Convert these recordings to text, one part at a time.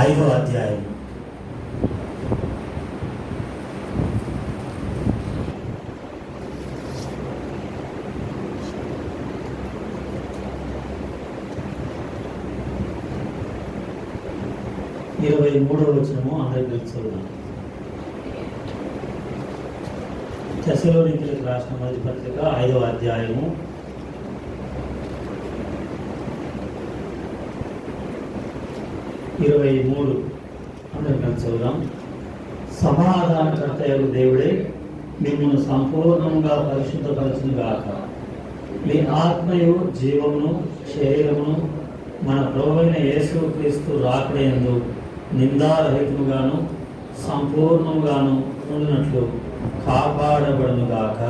5వ అధ్యాయం. ఇరవై 23వ వచనము అందరికి తెలుసుకుందాం. తెస్సలోనికీయులకు రాసిన మొదటి పత్రిక 5వ అధ్యాయము 23 అందరికి తెలుసుకుందాం. సమాధానకర్తయగు దేవుడే మిమ్మల్ని సంపూర్ణంగా పరిశుద్ధపరచును గాక. మీ ఆత్మయు జీవమును శరీరమును మన ప్రభువైన యేసుక్రీస్తు రాకడయందు నిందారహితముగాను సంపూర్ణముగాను ఉన్నట్లు కాపాడబడును గాక.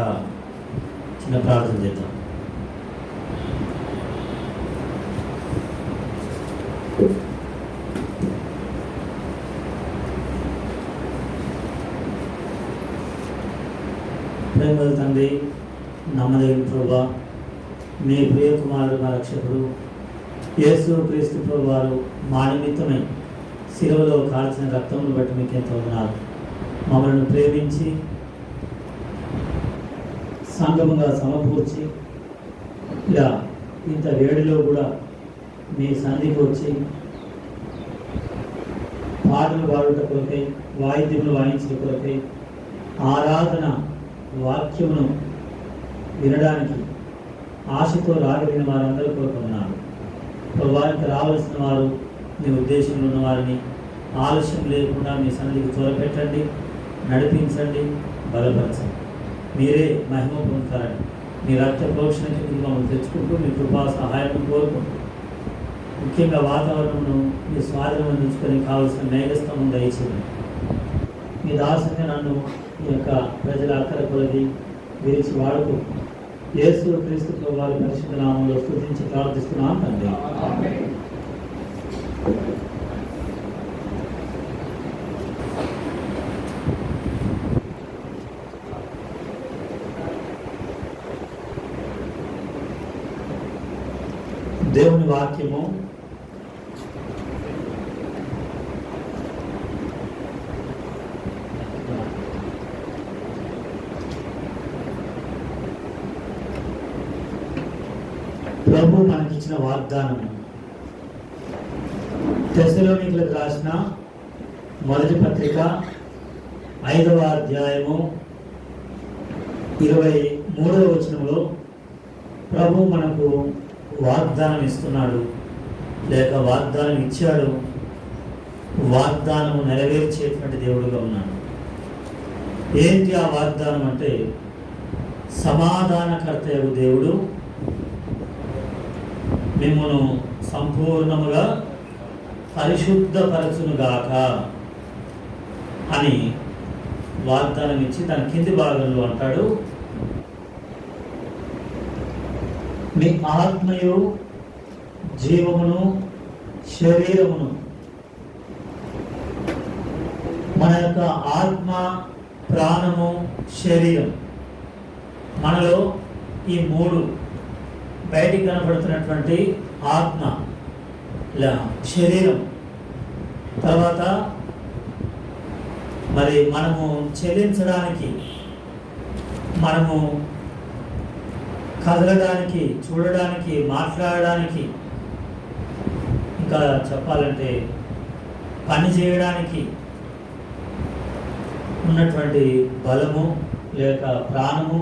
చిన్న ప్రార్థన చేద్దాం. ప్రేమల తండ్రి, నమ్మదగిన ప్రభువా, మీ ప్రియ కుమారుడు మా రక్షకుడు యేసుక్రీస్తు ప్రభు వారు మా నిమిత్తమై శిలువలో కాల్చిన రక్తమును బట్టి మీకు ఎంతో ఉన్నారు. మమ్మల్ని ప్రేమించి సంఘముగా సమకూర్చి ఇలా ఇంత వేడిలో కూడా మీ సన్నిధికి వచ్చి పాటలు పాడుట కొరకై, వాయిద్యములు వాయించడం కొరకై, ఆరాధన వాక్యమును వినడానికి ఆశతో రాగలిగిన వారందరూ కోరుకున్నారు. వారికి రావాల్సిన వారు మీ ఉద్దేశంలో ఉన్న వారిని ఆలస్యం లేకుండా మీ సన్నిధికి త్వరపెట్టండి, నడిపించండి, బలపరచండి. మీరే మహిమ పొందుతారని మీ రక్త ప్రోక్షణ కింద మమ్మల్ని తెచ్చుకుంటూ మీ కృపా సహాయం కోరుకుంటూ, ముఖ్యంగా వాతావరణంను మీ స్వాధీనం అందించుకొని కావలసిన మేఘస్తంభం దయచేయండి. మీ దాసుని నన్ను ఈ యొక్క ప్రజల అక్కర కొలది విరిచి వాడుతూ యేసుక్రీస్తు ప్రభు వారి పరిశుద్ధ నామంలో స్తుతించి ప్రార్థిస్తున్నాను తండ్రి. దేవుని వాక్యము ప్రభు మనకిచ్చిన వాగ్దానము. తెస్సలోనికీయులకు రాసిన మొదటి పత్రిక 5వ అధ్యాయము 23వ వచనంలో ప్రభు మనకు వాగ్దానం ఇస్తున్నాడు, లేక వాగ్దానం ఇచ్చాడు. వాగ్దానము నెరవేర్చేటువంటి దేవుడుగా ఉన్నాడు. ఏంటి ఆ వాగ్దానం అంటే, సమాధానకర్తయగు దేవుడు మిమ్మును సంపూర్ణముగా పరిశుద్ధపరచునుగాక అని వాగ్దానం ఇచ్చి దాని కింది భాగంలో అంటాడు, మీ ఆత్మయు జీవమును శరీరమును. మన యొక్క ఆత్మ, ప్రాణము, శరీరం, మనలో ఈ 3 బయటికి కనబడుతున్నటువంటి ఆత్మ, శరీరం, తర్వాత మరి మనము చెల్లించడానికి, మనము కదలడానికి, చూడడానికి, మాట్లాడడానికి, ఇంకా చెప్పాలంటే పని చేయడానికి ఉన్నటువంటి బలము లేక ప్రాణము,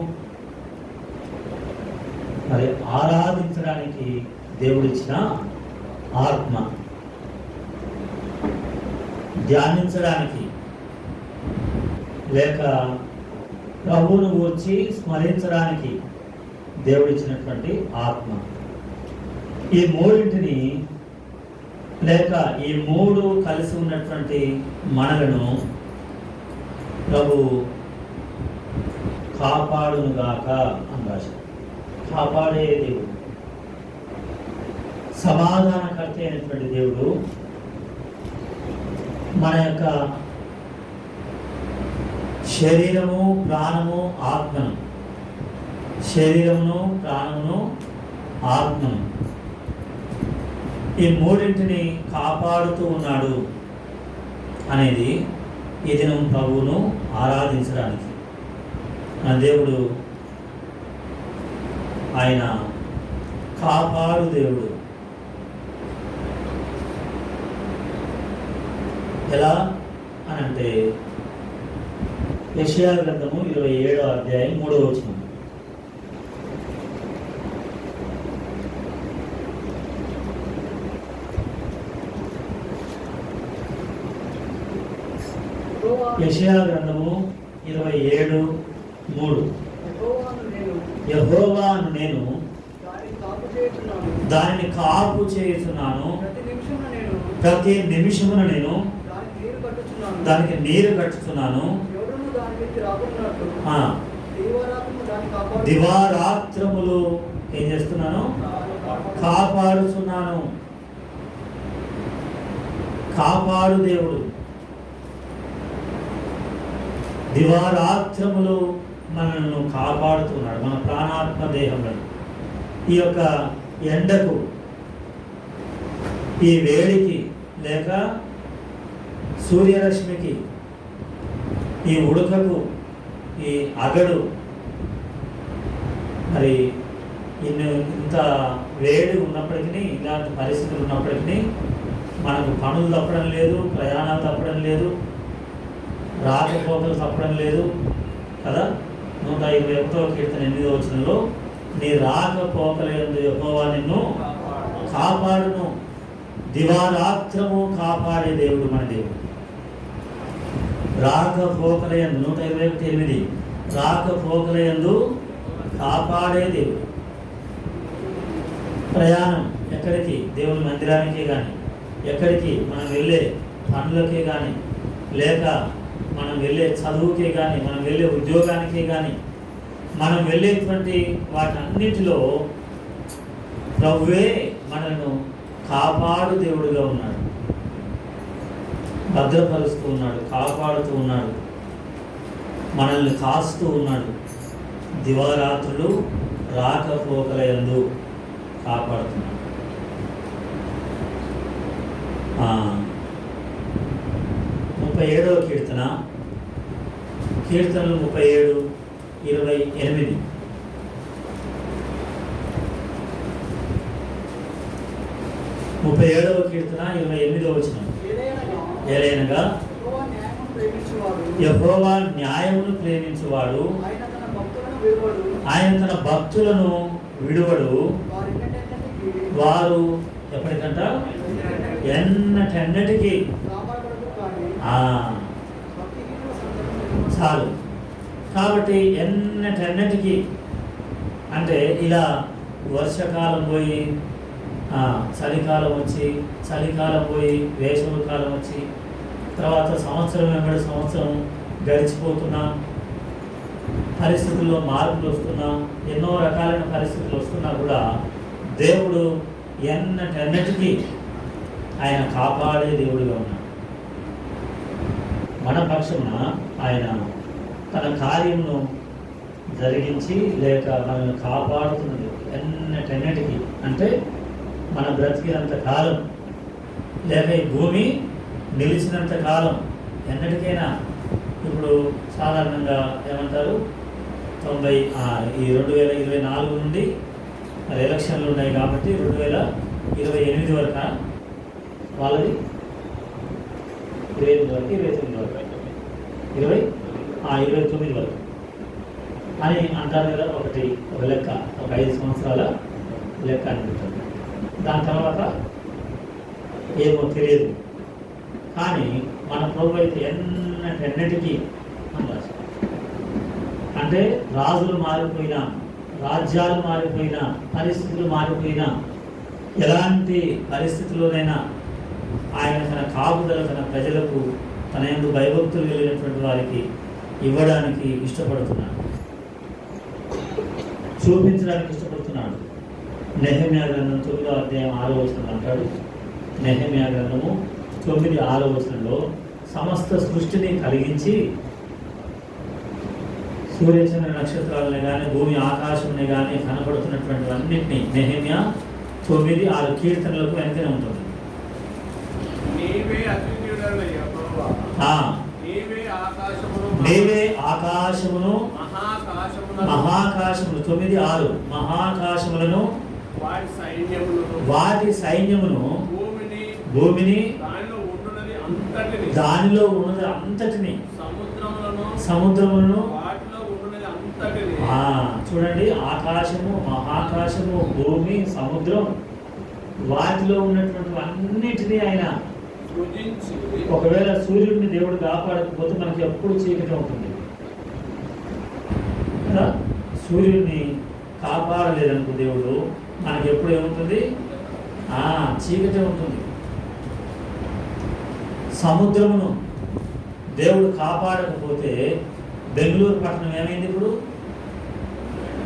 మరి ఆరాధించడానికి దేవుడిచ్చిన ఆత్మ, ధ్యానించడానికి లేక ప్రభువును గూర్చి స్మరించడానికి దేవుడిచ్చినటువంటి ఆత్మ. ఈ 3 లేక ఈ 3 కలిసి ఉన్నటువంటి మనలను ప్రభు కాపాడునుగాక అని రాశారు. కాపాడే దేవుడు, సమాధానకర్త అయినటువంటి దేవుడు మన యొక్క శరీరము, ప్రాణము, ఆత్మను, శరీరమును, ప్రాణమును, ఆత్మను, ఈ 3 కాపాడుతూ ఉన్నాడు అనేది ఈ దినం ప్రభువును ఆరాధించడానికి. మన దేవుడు ఆయన కాపాడు దేవుడు. ఎలా అనంటే యెషయా గ్రంథము 27వ అధ్యాయం 3వ వచనం. యెషయా గ్రంథము 27:3. యెహోవాను నేను దానిని కాపు చేయుచున్నాను, ప్రతి నిమిషమున నేను దానికి నీరు కట్టుచున్నాను, దివారాత్రములు ఏం చేస్తున్నాను? కాపాడుచున్నాను. కాపాడు దేవుడు. దివారాత్రములు మనల్ని కాపాడుతున్నాడు, మన ప్రాణాత్మ దేహములను. ఈ యొక్క ఎండకు, ఈ వేడికి, లేక సూర్యరశ్మికి, ఈ ఉడకకు, ఈ అగడు, మరి ఇంత వేడి ఉన్నప్పటికీ, ఇలాంటి పరిస్థితులు ఉన్నప్పటికీ మనకు పనులు తప్పడం లేదు, ప్రయాణాలు తప్పడం లేదు, రాకపోకలు తప్పడం లేదు కదా. 121వ కీర్తన 8వ వచనంలో నీ రాకపోకలందు యెహోవా నిన్ను కాపాడును, దివారాత్రము కాపాడే దేవుడు మన దేవుడు. రాకపోకలయందు 121:8 రాకపోకలయందు కాపాడే దేవుడు. ప్రయాణం ఎక్కడికి? దేవుని మందిరానికి కానీ, ఎక్కడికి మనం వెళ్ళే పనులకే కానీ, లేక మనం వెళ్ళే చదువుకే కానీ, మనం వెళ్ళే ఉద్యోగానికి కానీ, మనం వెళ్ళేటువంటి వాటన్నిటిలో ప్రభువే మనను కాపాడు దేవుడిగా ఉన్నాడు, భద్రపరుస్తూ ఉన్నాడు, కాపాడుతూ ఉన్నాడు, మనల్ని కాస్తూ ఉన్నాడు. దివారాత్రులు రాకపోకలయందు కాపాడుతున్నాడు. 37వ కీర్తన, కీర్తనలు 37:28. 37వ కీర్తన 28వ వచనం. ఏలైనగా యెహోవా న్యాయమును ప్రేమించువాడు, ఆయన తన భక్తులను విడువడు. వారు ఎప్పటికంట? ఎన్నటెన్నటికి. చాలు. కాబట్టి ఎన్నటెన్నటికి అంటే ఇలా వర్షకాలం పోయి చలికాలం వచ్చి, చలికాలం పోయి వేసవి కాలం వచ్చి, తర్వాత సంవత్సరం వెంబడి సంవత్సరం గడిచిపోతున్నా, పరిస్థితుల్లో మార్పులు వస్తున్నా, ఎన్నో రకాలైన పరిస్థితులు వస్తున్నా కూడా దేవుడు ఎన్నటెన్నటికి ఆయన కాపాడే దేవుడిగా ఉన్నాడు. మన పక్షమున ఆయన తన కార్యమును జరిగించి లేక మనల్ని కాపాడుతున్నది ఎన్నటెన్నటికి. అంటే మన బ్రతికినంత కాలం, లేక ఈ భూమి నిలిచినంత కాలం, ఎన్నటికైనా. ఇప్పుడు సాధారణంగా ఏమంటారు, 2024 నుండి మరి ఎలక్షన్లు ఉన్నాయి కాబట్టి 2028 వరకు వాళ్ళది 28 వరకు 29 వరకు 29 వరకు అని అంటారు కదా. ఒక లెక్క, ఒక 5 సంవత్సరాల లెక్క అనుకుంటుంది. దాని తర్వాత ఏమో తెలియదు. కానీ మన ప్రభు అయితే ఎన్నటెన్నటికీ అంటే రాజులు మారిపోయినా, రాజ్యాలు మారిపోయినా, పరిస్థితులు మారిపోయినా, ఎలాంటి పరిస్థితుల్లోనైనా ఆయన తన కాపుదల తన ప్రజలకు, తన యందు భయభక్తులు కలిగినటువంటి వారికి ఇవ్వడానికి ఇష్టపడుతున్నాడు, చూపించడానికి ఇష్టపడుతున్నాడు. నెహెమ్యా గ్రంథం 9వ అధ్యాయం 6వ వచనం అంటాడు. నెహెమ్యా గ్రంథము 9:6వ వచనంలో సమస్త సృష్టిని కలిగించి, సూర్యచంద్ర నక్షత్రాలని కానీ, భూమి ఆకాశంని కానీ కనపడుతున్నటువంటి అన్నింటినీ నెహెమ్యా 9:6 కీర్తనలకు వెనకనే ఉంటుంది. యెహోవా, ఆ, నీవే ఆకాశమును నీవే ఆకాశమును మహాకాశములను 9:6 మహాకాశములను వాటి సైన్యములను భూమిని దానిలో ఉండునది అంతటిని సముద్రములను వాటిలో ఉండునది అంతటిని చూడండి, ఆకాశము, మహాకాశము, భూమి, సముద్రం, వాటిలో ఉన్నటువంటి అన్నిటినీ ఆయన సృజించి. ఒకవేళ సూర్యుడిని దేవుడు కాపాడకపోతే మనకి ఎప్పుడు చీకటి ఉంటుంది కదా. సూర్యుడిని కాపాడలేదనుకో దేవుడు, మనకి ఎప్పుడు ఏముంటుంది? చీకటి ఉంటుంది. సముద్రమును దేవుడు కాపాడకపోతే బెంగళూరు పట్టణం ఏమైంది? ఇప్పుడు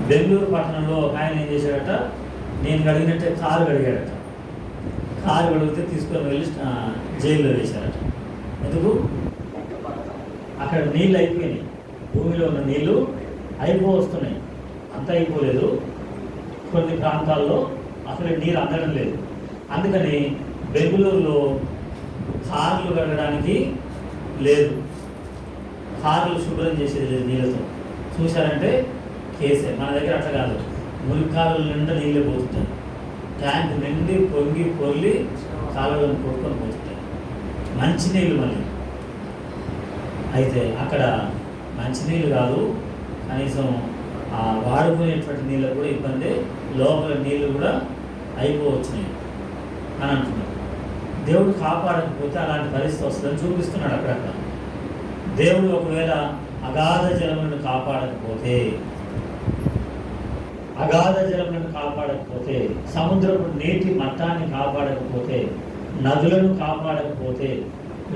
బెంగళూరు పట్టణంలో ఒక ఆయన ఏం చేశాడట, నేను కడిగినట్టే కారు కడిగాడట. కారు కడిగితే తీసుకొని వెళ్ళి జైల్లో వేశారట. ఎందుకు? అక్కడ నీళ్ళు అయిపోయినాయి, భూమిలో ఉన్న నీళ్ళు వస్తున్నాయి. అంతా అయిపోలేదు, కొన్ని ప్రాంతాల్లో అసలు నీరు అందడం లేదు. అందుకని బెంగళూరులో కార్లు కడగడానికి లేదు, కార్లు శుభ్రం చేసేది లేదు నీళ్ళతో. చూశారంటే కేసే. మన దగ్గర అట్లా కాదు, మురికాలు నిండా నీళ్ళే పోతుంటాయి, ట్యాంక్ నిండి పొంగి పొర్లి కాలువలను కొట్టుకొని పోతుంటాయి. మంచినీళ్ళు మళ్ళీ అయితే అక్కడ మంచినీళ్ళు కాదు, కనీసం వాడుకునేటువంటి నీళ్ళు కూడా ఇబ్బంది, లోపల నీళ్ళు కూడా అయిపోవచ్చున్నాయి అని అంటున్నారు. దేవుడు కాపాడకపోతే అలాంటి పరిస్థితి వస్తుందని చూపిస్తున్నాడు అక్కడక్కడ. దేవుడు ఒకవేళ అగాధ జలములను కాపాడకపోతే, సముద్రపు నీటి మట్టాన్ని కాపాడకపోతే, నదులను కాపాడకపోతే,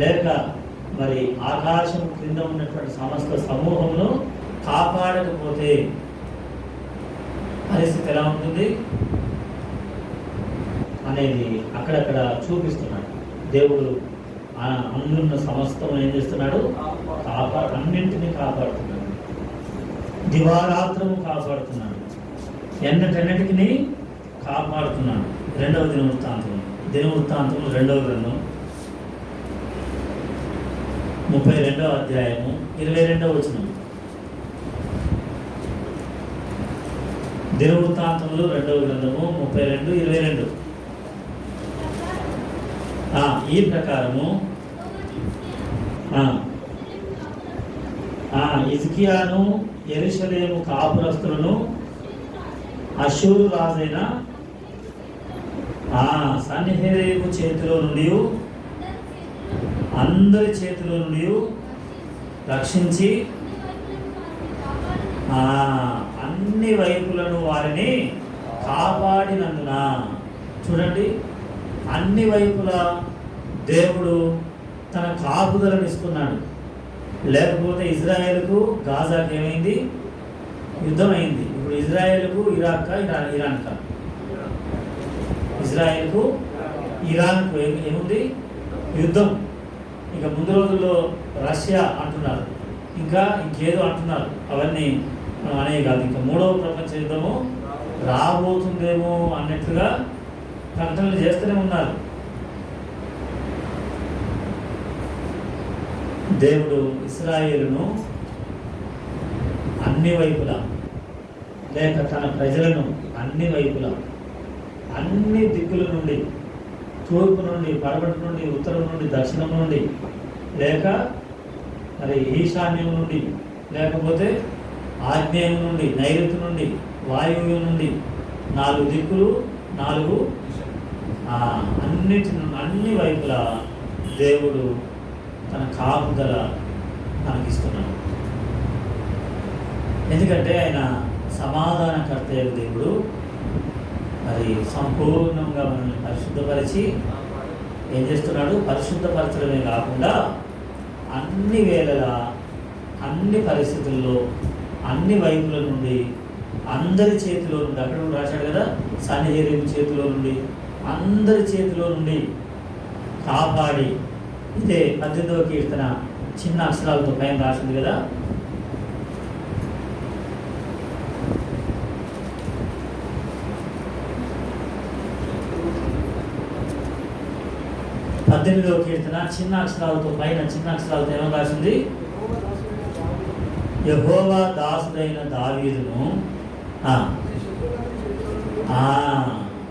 లేక మరి ఆకాశం క్రింద ఉన్నటువంటి సమస్త సమూహమును కాపాడకపోతే పరిస్థితి ఎలా ఉంటుంది అనేది అక్కడక్కడ చూపిస్తున్నాడు. దేవుడు అందున్న సమస్తం ఏం చేస్తున్నాడు? అన్నింటినీ కాపాడుతున్నాడు, దివారాత్రము కాపాడుతున్నాడు, ఎన్నటన్నిటికీ కాపాడుతున్నాడు. 2వ దినవృత్తాంతం 2వ గ్రంథం 32వ అధ్యాయము 22వ వచనం. దినవృత్తాంతములు 2వ గ్రంథము 32:22. ఈ ప్రకారము హిజ్కియాను యెరూషలేము కాపురస్తులను అష్షూరు రాజైన సన్హెరీబు చేతిలో నుండి, అందరి చేతిలో నుండి రక్షించి అన్ని వైపులను వారిని కాపాడినందున. చూడండి, అన్ని వైపులా దేవుడు తన కాపుదలను ఇస్తున్నాడు. లేకపోతే ఇజ్రాయేల్కు గాజాకి ఏమైంది? యుద్ధం అయింది. ఇప్పుడు ఇజ్రాయేల్కు ఇరాన్కా? ఇజ్రాయేల్కు ఇరాన్కు ఏముంది? యుద్ధం. ఇక ముందు రోజుల్లో రష్యా అంటున్నారు, ఇంకా ఇంకేదో అంటున్నారు. అవన్నీ అనేవి కాదు, ఇంకా 3వ ప్రపంచ యుద్ధము రాబోతుందేమో అన్నట్లుగా ప్రకటనలు చేస్తూనే ఉన్నారు. దేవుడు ఇశ్రాయేలును అన్ని వైపులా, లేక తన ప్రజలను అన్ని వైపులా, అన్ని దిక్కుల నుండి, తూర్పు నుండి, పడమటి నుండి, ఉత్తరం నుండి, దక్షిణం నుండి, లేక మరి ఈశాన్యం నుండి, లేకపోతే ఆగ్నేయం నుండి, నైరుతి నుండి, వాయువు నుండి, 4 దిక్కులు, 4 అన్ని వైపులా దేవుడు తన కాపుదల మనకిస్తున్నాడు. ఎందుకంటే ఆయన సమాధానకర్త దేవుడు. మరి సంపూర్ణంగా మనల్ని పరిశుద్ధపరిచి ఏం చేస్తున్నాడు? పరిశుద్ధపరచడమే కాకుండా అన్ని వేళలా, అన్ని పరిస్థితుల్లో, అన్ని వైపుల నుండి, అందరి చేతిలో నుండి, అక్కడ రాశాడు కదా, సన్హెరీబు చేతిలో నుండి, అందరి చేతిలో నుండి కాపాడి. ఇదే 18వ కీర్తన చిన్న అక్షరాలతో పైన రాసింది కదా, 18వ కీర్తన చిన్న అక్షరాలతో పైన చిన్న అక్షరాలతో ఏమో రాసింది, యెహోవా దాసుడైన దావీదును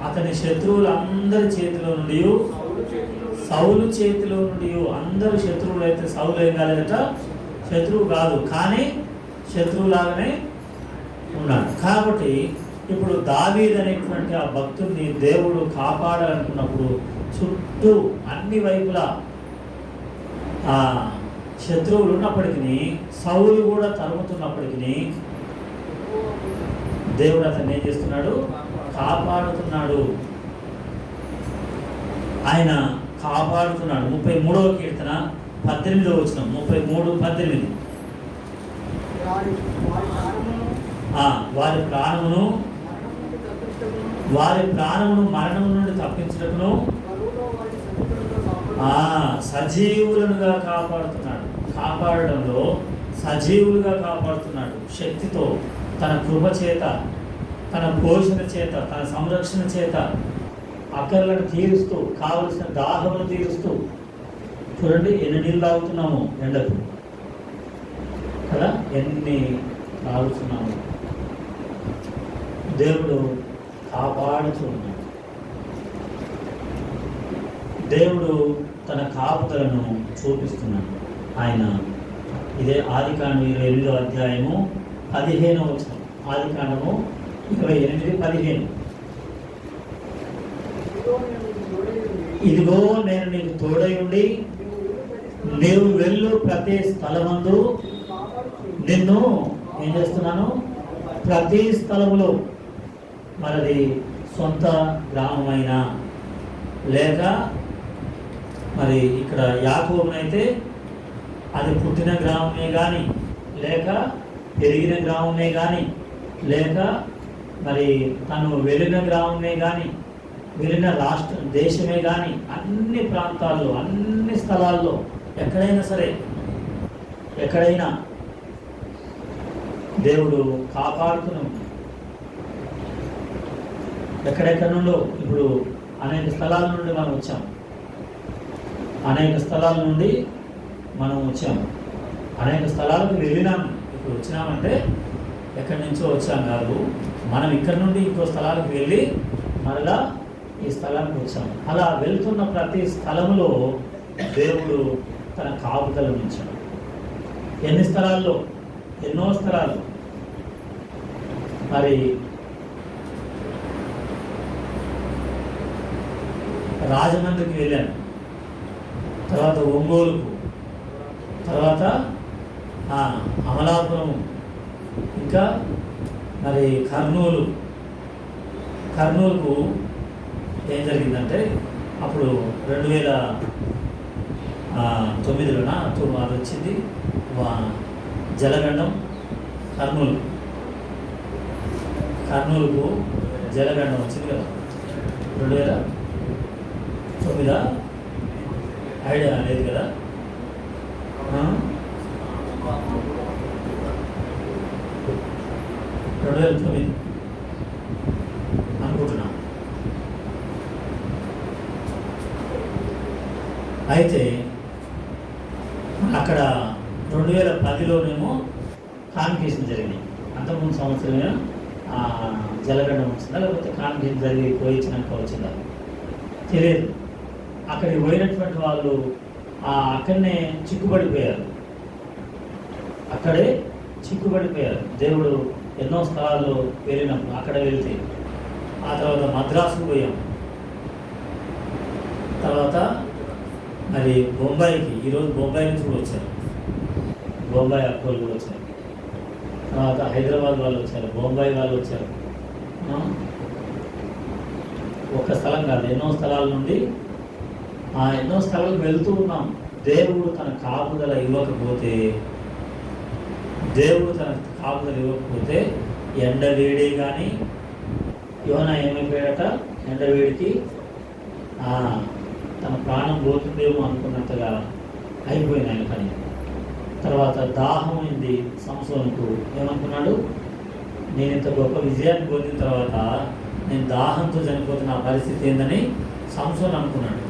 అతని శత్రువులందరి చేతిలో నుండి, సౌలు చేతిలో నుండి, అందరు శత్రువులు అయితే సౌలు ఏం కాలేదట, శత్రువు కాదు కానీ శత్రువులాగానే ఉన్నాడు. కాబట్టి ఇప్పుడు దావీదు అనేటువంటి ఆ భక్తుడిని దేవుడు కాపాడాలనుకున్నప్పుడు చుట్టూ అన్ని వైపులా ఆ శత్రువులు ఉన్నప్పటికీ, సౌలు కూడా తరుముతున్నప్పటికీ దేవుడు అతన్ని ఏం చేస్తున్నాడు, కాపాడుతున్నాడు. ఆయన కాపాడుతున్నాడు. 33వ కీర్తన 18వ వచనం, 33:18. వారి ప్రాణమును మరణం నుండి తప్పించుటకును సజీవులుగా కాపాడుతున్నాడు. కాపాడడంలో సజీవులుగా కాపాడుతున్నాడు. శక్తితో, తన కృప చేత, తన పోషణ చేత, తన సంరక్షణ చేత అక్కర్లను తీరుస్తూ, కావలసిన దాహమును తీరుస్తూ. చూడండి ఎన్ని నీళ్ళు తాగుతున్నాము ఎండకు కదా, ఎన్ని తాగుతున్నాము. దేవుడు కాపాడుతూ ఉన్నాడు. దేవుడు తన కాపుదలను చూపిస్తున్నాడు. ఆయన ఇదే ఆదికాండం 28వ అధ్యాయము 15వ వచనం. ఆదికాండము 28:15. ఇదిగో నేను నీకు తోడై ఉండి నీవు వెళ్ళు ప్రతి స్థలమందు నిన్ను ఏం చేస్తున్నాను, ప్రతి స్థలములో, మనది సొంత గ్రామమైనా లేక మరి ఇక్కడ యాకోబునైతే అది పుట్టిన గ్రామమే కానీ, లేక పెరిగిన గ్రామమే కానీ, లేక మరి తను వెళ్ళిన గ్రామమే కానీ, వెళ్ళిన దేశమే కానీ, అన్ని ప్రాంతాల్లో, అన్ని స్థలాల్లో, ఎక్కడైనా సరే, ఎక్కడైనా దేవుడు కాపాడుతున్నాడు. ఎక్కడెక్కడ నుండో ఇప్పుడు అనేక స్థలాల నుండి మనం వచ్చాం. అనేక స్థలాల నుండి మనం వచ్చాము. అనేక స్థలాలకు వెళ్ళినాము. ఇప్పుడు వచ్చినామంటే ఎక్కడి నుంచో వచ్చాం కాదు, మనం ఇక్కడి నుండి ఇంకో స్థలాలకు వెళ్ళి మరలా ఈ స్థలానికి వచ్చాము. అలా వెళ్తున్న ప్రతి స్థలంలో దేవుడు తన కాపుదలను ఉంచాడు. ఎన్ని స్థలాల్లో, ఎన్నో స్థలాలు. మరి రాజమండ్రికి వెళ్ళాను, తర్వాత ఒంగోలుకు, తర్వాత అమలాపురం, ఇంకా మరి కర్నూలుకు ఏం జరిగిందంటే అప్పుడు 2009లోన అది వచ్చింది జలగండం. కర్నూలుకు జలగండం వచ్చింది కదా 2009. ఐడియా లేదు కదా. 2009 అనుకుంటున్నా. అయితే అక్కడ 2010లోనేమో కాన్ఫికేషన్ జరిగినాయి. అంతకుముందు సంవత్సరమే జలగండం వచ్చిందా లేకపోతే కాన్ఫికేషన్ జరిగి పోయించినాక వచ్చిందా తెలియదు. అక్కడికి పోయినటువంటి వాళ్ళు అక్కడనే చిక్కుబడిపోయారు. దేవుడు ఎన్నో స్థలాల్లో వెళ్ళినప్పుడు అక్కడ వెళ్తే, ఆ తర్వాత మద్రాసుకు పోయాం, తర్వాత మరి బొంబాయికి, ఈరోజు బొంబాయి నుంచి కూడా వచ్చారు, బొంబాయి అక్కోళ్ళు కూడా వచ్చారు, తర్వాత హైదరాబాద్ వాళ్ళు వచ్చారు, బొంబాయి వాళ్ళు వచ్చారు. ఒక స్థలం కాదు, ఎన్నో స్థలాల నుండి ఎన్నో స్థలాలకు వెళ్తూ ఉన్నాం. దేవుడు తన కాపుదల ఇవ్వకపోతే ఎండ వేడి కానీ, యోనా ఏమైపోయాడట, ఎండ వేడికి తన ప్రాణం పోతుందేమో అనుకున్నట్టుగా అయిపోయింది ఆయన పని. తర్వాత దాహం అయింది సంసోనుకు. ఏమనుకున్నాడు, నేను ఇంత గొప్ప విజయాన్ని పొందిన తర్వాత నేను దాహంతో చనిపోతున్న పరిస్థితి ఏందని సంసోను అనుకున్నాడు.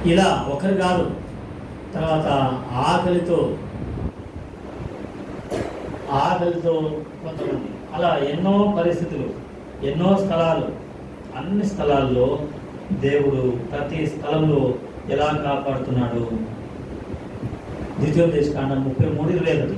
ఇలా ఒకరు కాదు, తర్వాత ఆకలితో కొంతమంది, అలా ఎన్నో పరిస్థితులు, ఎన్నో స్థలాలు, అన్ని స్థలాల్లో దేవుడు ప్రతి స్థలంలో ఎలా కాపాడుతున్నాడు. ద్వితీయోపదేశకాండం 33:21.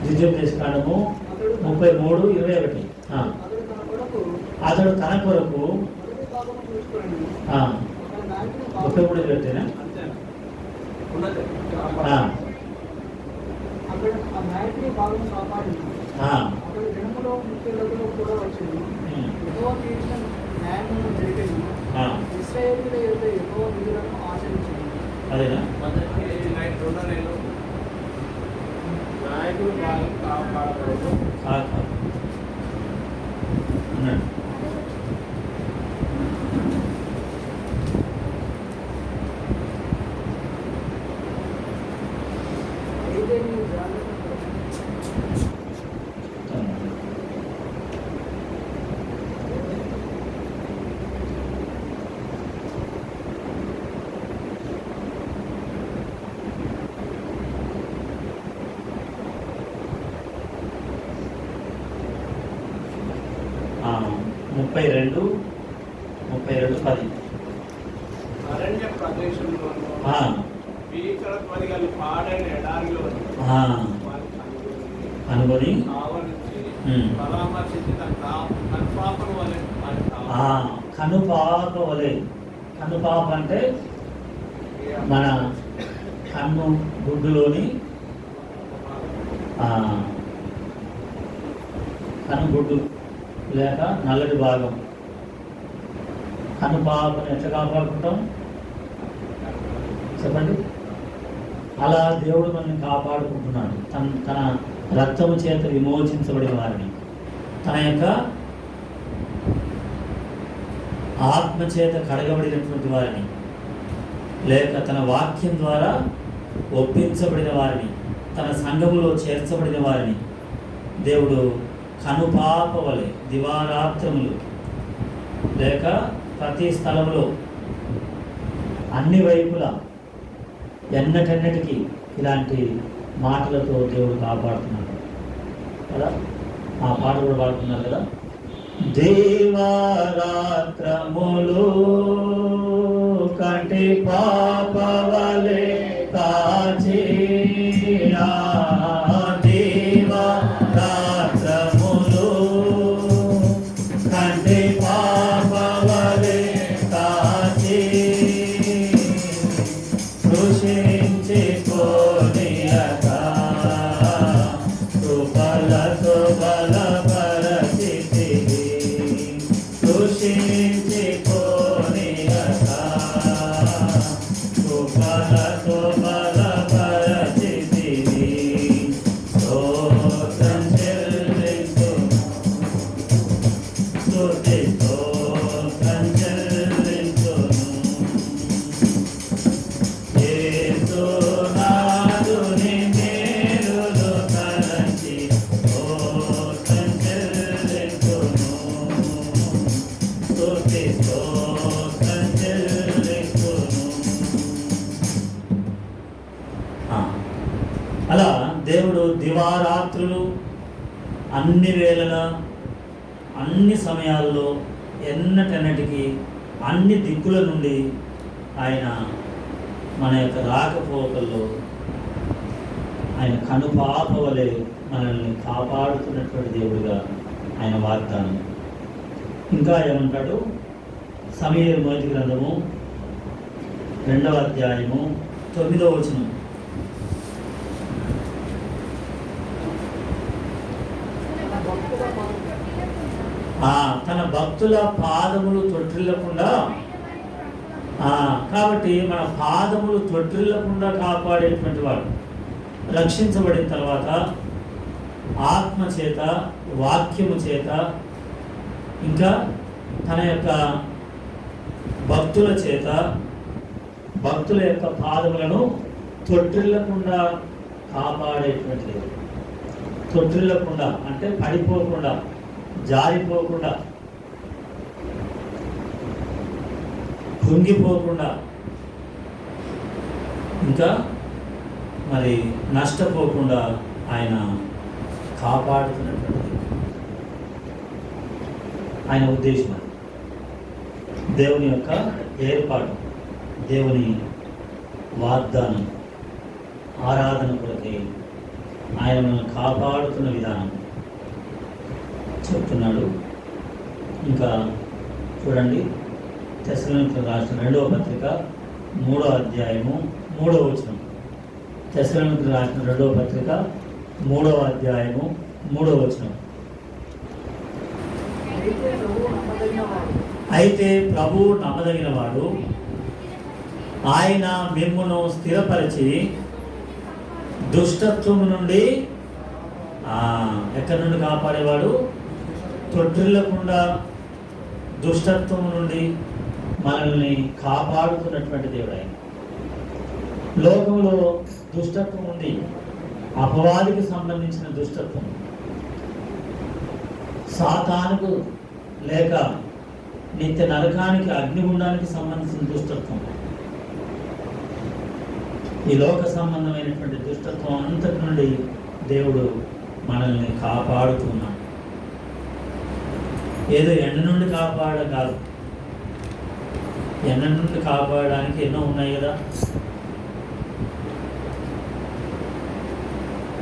ద్వితీయోపదేశకాండము 33:21. అతడు తన కొరకు 33:21. అదేనా? నాయకులు కాపాడబడదు అన్నాడు. ఆ, 32:10. అరణ్య ప్రదేశంలో భీకర ధ్వనిగల పాడైన ఎడారిలో అనుకొని ఆవరించి పరామర్శించి కనుపాపం వలె కనుపాప వలె. కనుపాప అంటే మన కన్ను గుడ్డులోని కనుగుడ్డు లేక నల్లటి భాగం. కనుపాపను ఎట్లా కాపాడుకుంటాం చెప్పండి? అలా దేవుడు మనల్ని కాపాడుకుంటున్నాడు. తన రక్తము చేత విమోచించబడిన వారిని, తన యొక్క ఆత్మ చేత కడగబడినటువంటి వారిని, లేక తన వాక్యం ద్వారా ఒప్పించబడిన వారిని, తన సంఘములో చేర్చబడిన వారిని దేవుడు కనుపాప వలె దివారాత్రములు లేక ప్రతి స్థలంలో అన్ని వైపులా ఎన్నటెన్నటికీ ఇలాంటి మాటలతో దేవుడు కాపాడుతున్నాడు కదా. ఆ పాట కూడా పాడుతున్నారు కదా. దేవారాత్రములు కంటి పాప వలె కాచి దేవారాత్రములు కంటి పాప వలె కాచి కృషించి కోనియక కృపలతో బలపరచితివి. కృషించి కోనియక కృపలతో బలపరచితివి. స్తోత్రం చెల్లించుము, స్తుతి స్తోత్రం చెల్లించుము. యేసునాథుని మేలులు తలచి స్తోత్రం చెల్లించుము, స్తుతి స్తోత్రం చెల్లించుము. అలా దేవుడు దివారాత్రులు అన్ని వేళల అన్ని సమయాల్లో ఎన్నటెన్నటికి అన్ని దిక్కుల నుండి ఆయన మన యొక్క రాకపోకల్లో ఆయన కనుపాప వలె మనల్ని కాపాడుతున్నటువంటి దేవుడిగా ఆయన వాగ్దానం. ఇంకా ఏమంటాడు? సమూయేలు మొదటి గ్రంథము 2వ అధ్యాయము 9వ వచనం. తన భక్తుల పాదములు తొట్టిల్లకుండా, కాబట్టి మన పాదములు తొట్టిల్లకుండా కాపాడేటువంటి వాడు రక్షించబడిన తర్వాత ఆత్మ చేత వాక్యము చేత ఇంకా తన యొక్క భక్తుల చేత భక్తుల యొక్క పాదములను తొట్టిల్లకుండా కాపాడేటువంటి దేవుడు. తొట్టిల్లకుండా అంటే పడిపోకుండా, జారిపోకుండా, కృంగిపోకుండా, ఇంకా మరి నష్టపోకుండా ఆయన కాపాడుతున్నటువంటి ఆయన ఉద్దేశం. దేవుని యొక్క ఏర్పాటు, దేవుని వాగ్దానం, ఆరాధన కొరకై ఆయన మనల్ని కాపాడుతున్న విధానం చెప్తున్నాడు. ఇంకా చూడండి, తెస్సలోనికీయులకు రాసిన 2వ పత్రిక 3వ అధ్యాయము 3వ వచనం. తెస్సలోనికీయులకు రాసిన 2వ పత్రిక 3వ అధ్యాయము 3వ వచనం. అయితే ప్రభువు నమ్మదగిన వాడు, ఆయన మిమ్మును స్థిరపరిచి దుష్టత్వం నుండి ఎక్కడి నుండి కాపాడేవాడు? తొట్టిల్లకుండా దుష్టత్వం నుండి మనల్ని కాపాడుతున్నటువంటి దేవుడు ఆయన. లోకంలో దుష్టత్వం ఉంది, అపవాదికి సంబంధించిన దుష్టత్వం, సాతానుకు లేక నిత్య నరకానికి, అగ్నిగుండానికి సంబంధించిన దుష్టత్వం. ఈ లోక సంబంధమైనటువంటి దుష్టత్వం అంతటి నుండి దేవుడు మనల్ని కాపాడుతున్నాడు. ఏదో ఎండ నుండి కాపాడడం కాదు, ఎండ నుండి కాపాడడానికి ఎన్నో ఉన్నాయి కదా.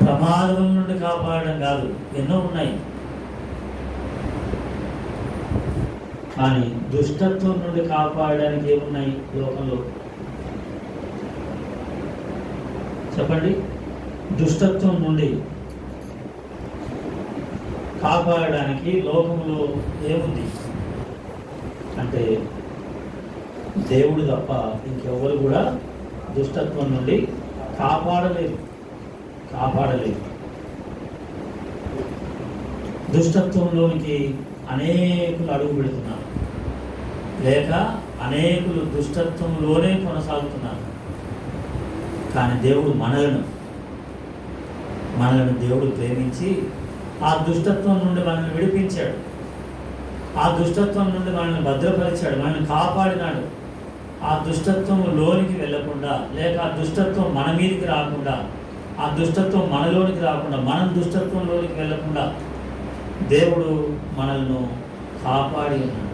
ప్రమాదం నుండి కాపాడడం కాదు, ఎన్నో ఉన్నాయి. కానీ దుష్టత్వం నుండి కాపాడడానికి ఏమున్నాయి లోకంలో? చెప్పండి. దుష్టత్వం నుండి కాపాడడానికి లోకంలో ఏముంది అంటే దేవుడు తప్ప ఇంకెవరు కూడా దుష్టత్వం నుండి కాపాడలేదు. దుష్టత్వంలోనికి అనేకులు అడుగు పెడుతున్నారు, లేక అనేకులు దుష్టత్వంలోనే కొనసాగుతున్నారు. కానీ దేవుడు మనలను దేవుడు ప్రేమించి ఆ దుష్టత్వం నుండి మనల్ని విడిపించాడు, ఆ దుష్టత్వం నుండి మనల్ని భద్రపరిచాడు, మనల్ని కాపాడినాడు. ఆ దుష్టత్వంలోనికి వెళ్ళకుండా, లేక ఆ దుష్టత్వం మన మీదకి రాకుండా, ఆ దుష్టత్వం మనలోనికి రాకుండా, మనం దుష్టత్వంలోనికి వెళ్ళకుండా దేవుడు మనల్ని కాపాడి ఉన్నాడు.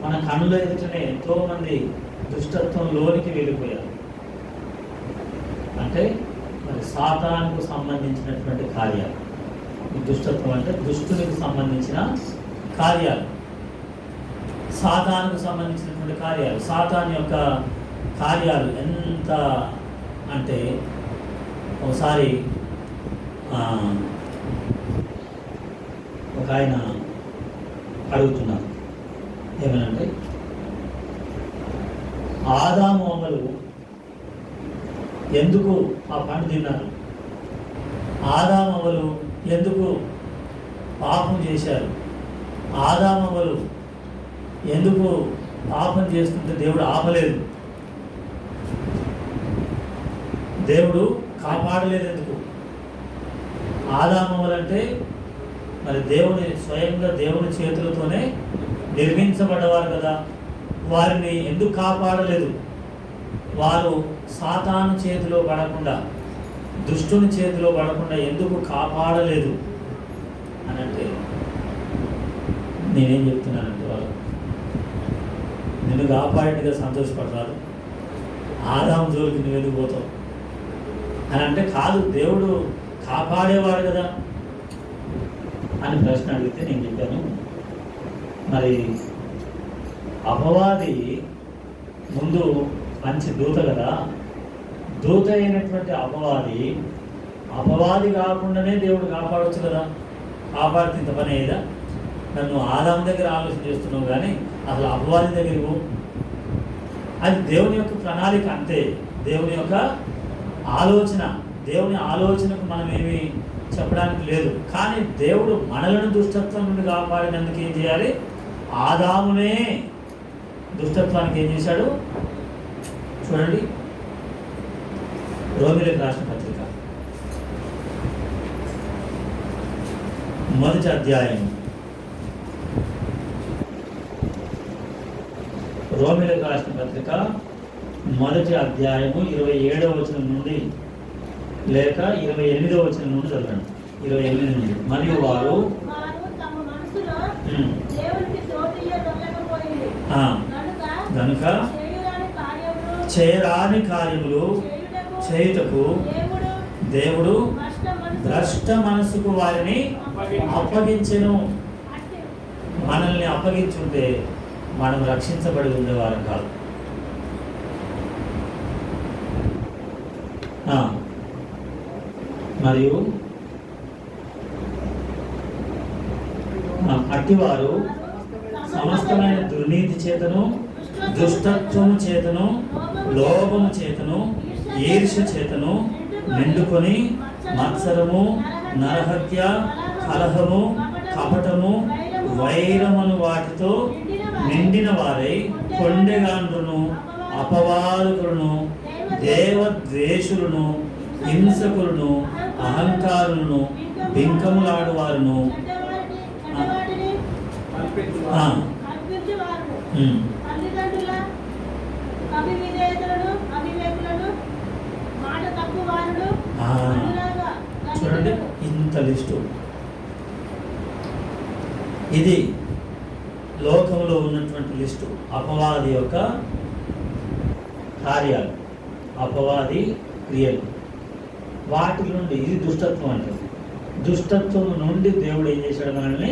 మన కనుల ఎదుటనే ఎంతోమంది దుష్టత్వంలోనికి వెళ్ళిపోయారు. అంటే మరి సాతానుకు సంబంధించినటువంటి కార్యాలు. ఈ దుష్టత్వం అంటే దుష్టునికి సంబంధించిన కార్యాలు, సాతానుకు సంబంధించినటువంటి కార్యాలు. సాతాను యొక్క కార్యాలు ఎంత అంటే ఒకసారి ఒక ఆయన అడుగుతున్నారు ఏమనంటే, ఆదాము అవ్వలు ఎందుకు ఆ పండు తిన్నారు? ఆదాము అవ్వలు ఎందుకు పాపం చేశారు? ఆదాము అవ్వలు ఎందుకు పాపం చేస్తుంటే దేవుడు ఆపలేదు? దేవుడు కాపాడలేదు ఎందుకు? ఆదాము అవ్వలంటే మరి దేవుని స్వయంగా దేవుని చేతులతోనే నిర్మించబడ్డవారు కదా, వారిని ఎందుకు కాపాడలేదు? వారు సాతాను చేతిలో పడకుండా, దుష్టుని చేతిలో పడకుండా ఎందుకు కాపాడలేదు అని అంటే, నేనేం చెప్తున్నానంటే, వాళ్ళు నిన్ను కాపాడిగా సంతోషపడతారు, ఆదాము జోలికి నువ్వు ఎందుకు పోతావు అని అంటే, కాదు దేవుడు కాపాడేవాడు కదా అని ప్రశ్న అడిగితే నేను చెప్పాను, మరి అపవాది ముందు మంచి దూత కదా, దూత అయినటువంటి అపవాది కాకుండానే దేవుడు కాపాడవచ్చు కదా. కాపాడితే ఇంత పని అయ్యేదా? నన్ను ఆదాము దగ్గర ఆలోచన చేస్తున్నావు కానీ అసలు అపవాది దగ్గరకు అది దేవుని యొక్క ప్రణాళిక అంతే. దేవుని యొక్క ఆలోచన, దేవుని ఆలోచనకు మనం ఏమి చెప్పడానికి లేదు. కానీ దేవుడు మనలను దుష్టత్వం నుండి కాపాడినందుకు ఏం చేయాలి? ఆదామునే దుష్టత్వానికి ఏం చేశాడు చూడండి. రోమిలకు రాసిన పత్రిక మొదటి అధ్యాయం, రోమిలకు రాసిన పత్రిక మొదటి అధ్యాయము 27వ వచనం నుండి లేక 28వ వచనం నుండి చదవండి. 28 నుండి. మరియు వారు తమ మనసులో దేవునికి తోటియ్యడలేకపోయింది గనుక చేయరాని చేయరాని కార్యములు చేయుటకు దేవుడు భ్రష్ట మనసుకు వారిని అప్పగించెను. మనల్ని అప్పగించుంటే మనం రక్షించబడి ఉండేవారం కాదు. మరియు అట్టివారు సమస్తమైన దుర్నీతి చేతను, దుష్టత్వము చేతను, లోభము చేతను, ఈర్ష్య చేతను నిండుకొని మత్సరము, నరహత్య, కలహము, కపటము, వైరమును వాటితో నిండిన వారై కొండెగాండ్రును, అపవాదులను, దేవద్వేషులను, హింసకులను, అహంకారులను, బింకములాడువారును, చూడండి ఇంత లిస్టు. ఇది లోకంలో ఉన్నటువంటి లిస్టు. అపవాది యొక్క కార్యాలు, అపవాది క్రియలు, వాటి నుండి ఇది దుష్టత్వం అంటే. దుష్టత్వం నుండి దేవుడు ఏం చేశాడు? మనల్ని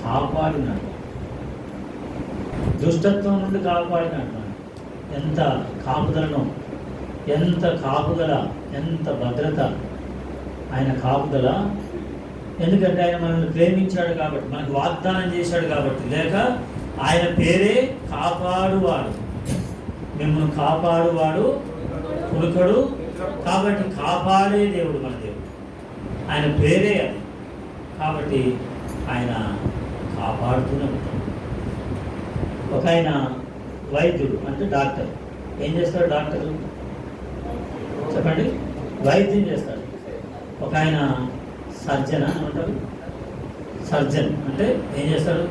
కాపాడినాడు. దుష్టత్వం నుండి కాపాడినాడు. ఎంత కాపుదలను, ఎంత కాపుదల, ఎంత భద్రత ఆయన కాపుదల. ఎందుకంటే ఆయన మనల్ని ప్రేమించాడు కాబట్టి, మనకు వాగ్దానం చేశాడు కాబట్టి. లేక ఆయన పేరే కాపాడువాడు, మిమ్మల్ని కాపాడువాడు పులుకడు. కాబట్టి కాపాడే దేవుడు మన దేవుడు, ఆయన పేరే అది. కాబట్టి ఆయన కాపాడుతూనే ఉంటాడు. ఒక ఆయన వైద్యుడు అంటే డాక్టర్ ఏం చేస్తాడు? డాక్టరు చెప్పండి, వైద్యం చేస్తాడు. ఒక ఆయన సర్జన్ అని ఉంటాడు. సర్జన్ అంటే ఏం చేస్తాడు?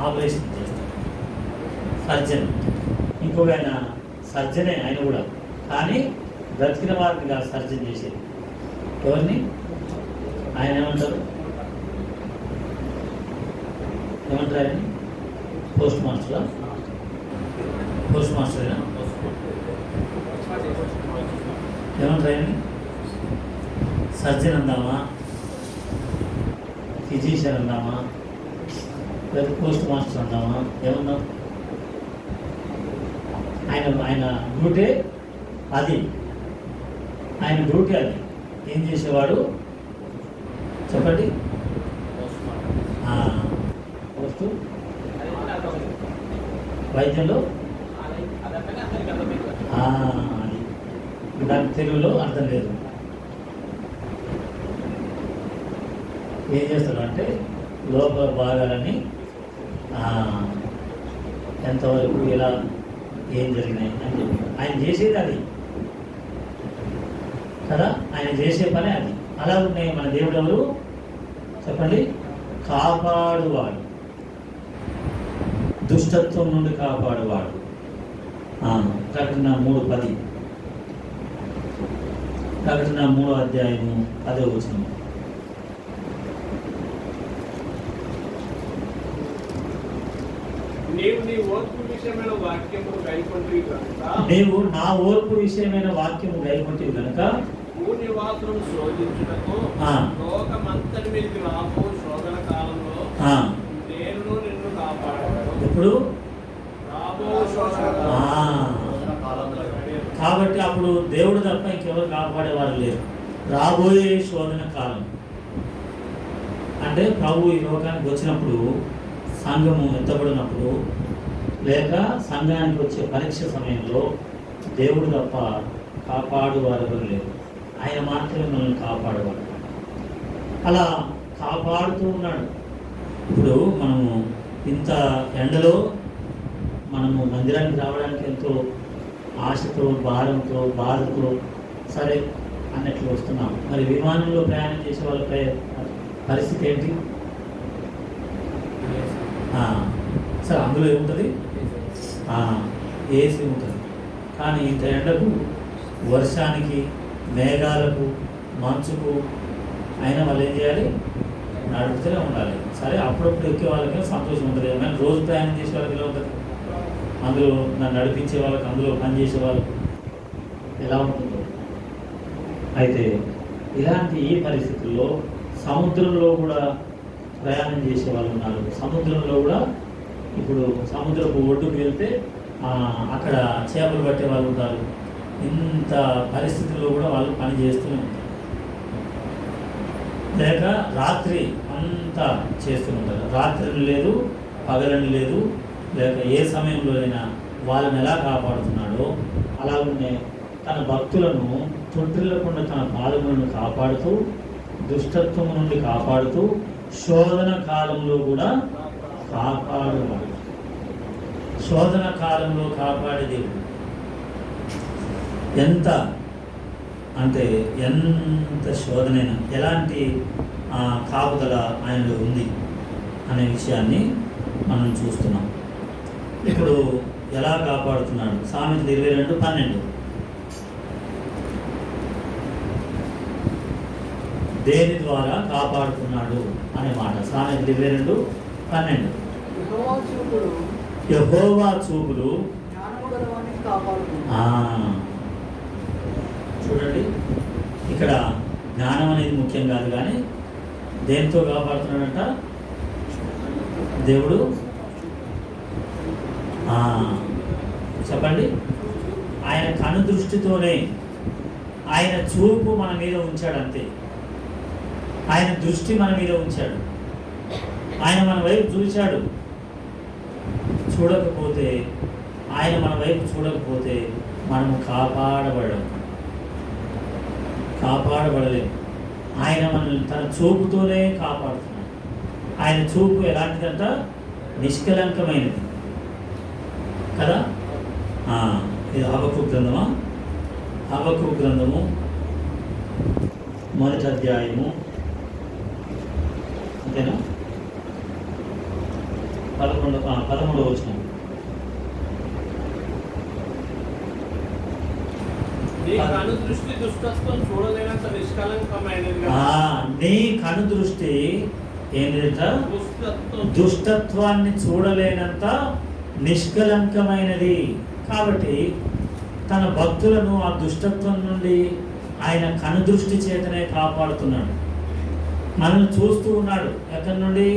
ఆపరేషన్ చేస్తాడు సర్జన్. ఇంకొక ఆయన సర్జనే, ఆయన కూడా. కానీ బ్రతికిన వారిని కాదు సర్జన్ చేసేది. ఎవరిని? ఆయన ఏమంటారు? ఏమంటారు ఆయన? పోస్ట్ మాస్టరా? పోస్ట్ మాస్టరేనా? ఏమంటారు ఆయన? సర్జన్ అందామా, ఫిజిషియన్ అందామా, లేదా పోస్ట్ మాస్టర్ అందామా? ఏమన్నాం? ఆయన డ్యూటీ అది, ఆయన డ్యూటీ అది. ఏం చేసేవాడు చెప్పండి? పోస్ట్ వైద్యంలో అది, దాని తెలుగులో అర్థం లేదు. ఏం చేస్తాడు అంటే లోపల భాగాలని ఎంతవరకు ఎలా ఏం జరిగినాయి అని చెప్పి ఆయన చేసేది అది కదా. ఆయన చేసే పని అది. అలా ఉన్నాయి. మన దేవుడు ఎవరు చెప్పండి? కాపాడువాడు, దుష్టత్వం నుండి కాపాడువాడు. ప్రకటన 3:10, ప్రకటన 3వ అధ్యాయము 10వ వచనం. నీవు నా ఓర్పు విషయమైన వాక్యము గైకొంటివి కనుక భూనివాసులను శోధించుటకు లోకమంతటి మీదకి రాబో శోధన కాలంలో నేను నిన్ను కాపాడను. ఇప్పుడు రాబో శోధన కాబట్టి అప్పుడు దేవుడు తప్ప ఇంకెవరు కాపాడేవారు లేరు. రాబోయే శోధన కాలం అంటే ప్రభు ఈ లోకానికి వచ్చినప్పుడు, సంఘము ఎత్తబడినప్పుడు, లేక సంఘానికి వచ్చే పరీక్ష సమయంలో దేవుడు తప్ప కాపాడువారు ఎవరు లేరు. ఆయన మాత్రమే మనల్ని కాపాడేవాడు. అలా కాపాడుతూ ఉన్నాడు. ఇప్పుడు మనము ఇంత ఎండలో మనము మందిరానికి రావడానికి ఎంతో ఆశతో, భారంతో, బాధతో సరే అన్నట్లు వస్తున్నాం. మరి విమానంలో ప్రయాణం చేసే వాళ్ళ పరిస్థితి ఏంటి? సరే, అందులో ఏముంటుంది? ఏసీ ఉంటుంది. కానీ ఇంత ఎండకు, వర్షానికి, మేఘాలకు, మంచుకు అయినా వాళ్ళు ఏం చేయాలి? నడుపుతూనే ఉండాలి. సరే, అప్పుడప్పుడు ఎక్కే వాళ్ళకి సంతోషం ఉంటుంది, కానీ రోజు ప్రయాణం చేసే వాళ్ళకి ఎలా ఉంటుంది? అందులో నన్ను నడిపించే వాళ్ళకి, అందులో పనిచేసే వాళ్ళకు ఎలా ఉంటుందో. అయితే ఇలాంటి ఈ పరిస్థితుల్లో సముద్రంలో కూడా ప్రయాణం చేసే వాళ్ళు ఉన్నారు. సముద్రంలో కూడా ఇప్పుడు సముద్రపు ఒడ్డుకు వెళ్తే అక్కడ చేపలు పట్టే వాళ్ళు ఉంటారు. ఇంత పరిస్థితుల్లో కూడా వాళ్ళు పని చేస్తూనే ఉంటారు. లేక రాత్రి అంతా చేస్తూ ఉంటారు. రాత్రిని లేదు, పగలని లేదు, లేక ఏ సమయంలోనైనా వాళ్ళని ఎలా కాపాడుతున్నాడో అలాగనే తన భక్తులను తొట్టిల్లకుండా తన పాదములను కాపాడుతూ, దుష్టత్వం నుండి కాపాడుతూ, శోధన కాలంలో కూడా కాపాడువాడు. శోధన కాలంలో కాపాడే దేవుడు ఎంత అంటే ఎంత శోధనైనా ఎలాంటి కాపుదల ఆయనలో ఉంది అనే విషయాన్ని మనం చూస్తున్నాం. ఇప్పుడు ఎలా కాపాడుతున్నాడు? సామెతలు 22:12 దేని ద్వారా కాపాడుతున్నాడు అనే మాట. సామెతలు 22:12 యెహోవా చూపులు చూడండి, ఇక్కడ జ్ఞానం అనేది ముఖ్యం కాదు, కానీ దేంతో కాపాడుతున్నాడంట దేవుడు? చెప్పండి. ఆయన కను దృష్టితోనే, ఆయన చూపు మన మీద ఉంచాడు, అంతే. ఆయన దృష్టి మన మీద ఉంచాడు. ఆయన మన వైపు చూశాడు. చూడకపోతే, ఆయన మన వైపు చూడకపోతే మనము కాపాడబడలేము. ఆయన మనల్ని తన చూపుతోనే కాపాడుతున్నాడు. ఆయన చూపు ఎలాంటిదంట? నిష్కలంకమైనది కదా. ఇది హబక్కూకు గ్రంథమా? హబక్కూకు గ్రంథము 1వ అధ్యాయము, అంతేనా? 13వ వచనం. నీ కను దృష్టి దుష్టత్వం చూడలేనంత నిష్కలంకమైనది. నీ కను దృష్టి ఏంటంట? దుష్టత్వాన్ని చూడలేనంత నిష్కలంకమైనది. కాబట్టి తన భక్తులను ఆ దుష్టత్వం నుండి ఆయన కనుదృష్టి చేతనే కాపాడుతున్నాడు. మనల్ని చూస్తూ ఉన్నాడు. ఎక్కడి నుండి?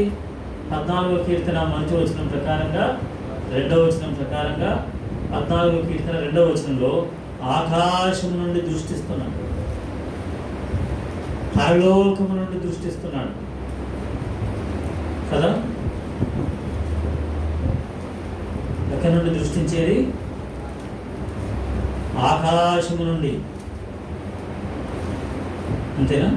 14వ కీర్తన 1వ వచనం ప్రకారంగా, 2వ వచనం ప్రకారంగా, 14వ కీర్తన 2వ వచనంలో ఆకాశం నుండి దృష్టిస్తున్నాడు, పరలోకము నుండి దృష్టిస్తున్నాడు కదా. ఎక్కడి నుండి దృష్టించేది? ఆకాశము నుండి, అంతేనా?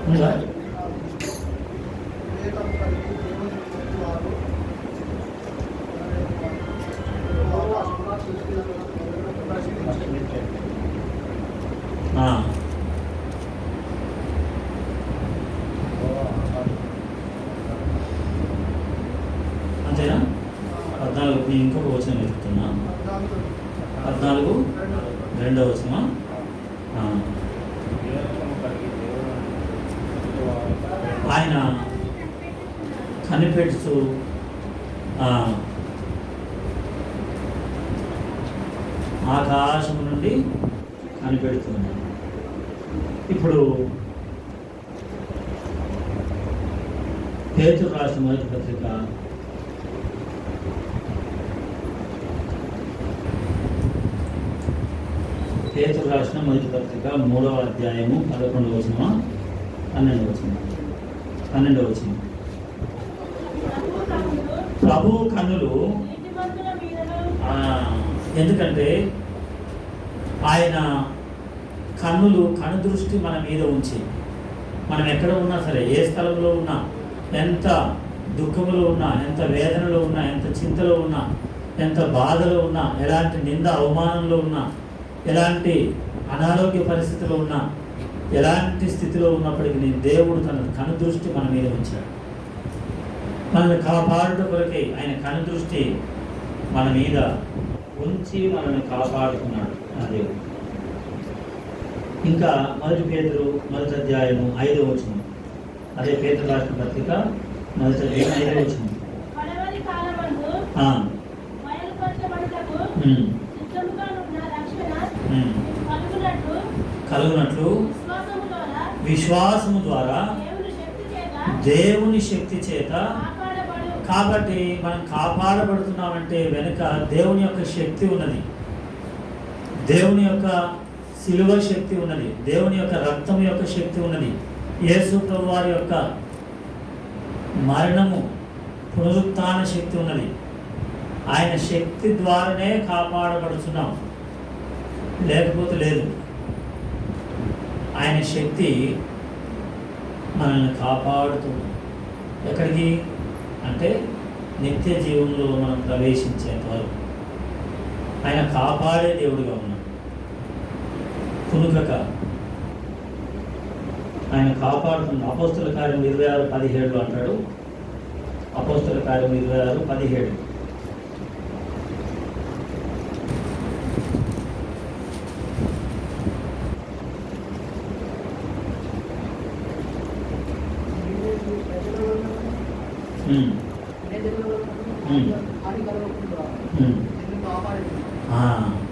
ఉందా? అంతేనా? 14 ఇంకొక వచనం వెతుకుతున్నా. 14:2 వచనమా? ఆయన కనిపెడుతూ ఆకాశము నుండి కనిపెడుతున్నాడు. ఇప్పుడు పేతురు రాసిన మొదటి పత్రిక 3వ అధ్యాయము 11వ వచనమా 12వ వచనం? 12వ వచనం. ప్రభు కన్నులు, ఎందుకంటే ఆయన కన్నులు, కను దృష్టి మన మీద ఉంచి, మనం ఎక్కడ ఉన్నా సరే, ఏ స్థలంలో ఉన్నా, ఎంత దుఃఖములో ఉన్నా, ఎంత వేదనలో ఉన్నా, ఎంత చింతలో ఉన్నా, ఎంత బాధలో ఉన్నా, ఎలాంటి నింద అవమానంలో ఉన్నా, ఎలాంటి అనారోగ్య పరిస్థితిలో ఉన్నా, ఎలాంటి స్థితిలో ఉన్నప్పటికీ దేవుడు తన కనుదృష్టి మన మీద ఉంచాడు. మనల్ని కాపాడుట కొరకై ఆయన కనుదృష్టి మన మీద ఉంచి మనల్ని కాపాడుతున్నాడు ఆ దేవుడు. ఇంకా 1 పేతురు 1వ అధ్యాయము 5వ వచనం. అదే పేతురు రాసిన పత్రిక 1వ అధ్యాయం 5వ వచనం. కడవరి కాలమందు ఆ, బయలుపరచబడుటకు ఉమ్, సిద్ధముగా ఉన్న రక్షణ ఉమ్. కలుగునట్లు కలుగునట్లు విశ్వాసము ద్వారా దేవుని శక్తి చేత. కాపాడబడు. కాబట్టి మనం కాపాడబడుతున్నామంటే వెనుక దేవుని యొక్క శక్తి ఉన్నది, దేవుని యొక్క శిలువ శక్తి ఉన్నది, దేవుని యొక్క రక్తం యొక్క శక్తి ఉన్నది, యేసు ప్రభు వారి యొక్క మరణము పునరుత్థాన శక్తి ఉన్నది. ఆయన శక్తి ద్వారానే కాపాడబడుతున్నాం, లేకపోతే లేదు. ఆయన శక్తి మనల్ని కాపాడుతుంది. ఎక్కడికి అంటే నిత్య జీవంలో మనం ప్రవేశించేంత వరకు ఆయన కాపాడే దేవుడిగా ఉన్నాడు. కునుకక ఆయన కాపాడుతుంది. అపోస్తుల కార్యం 26:17 అంటాడు. అపోస్తుల కార్యం 26:17.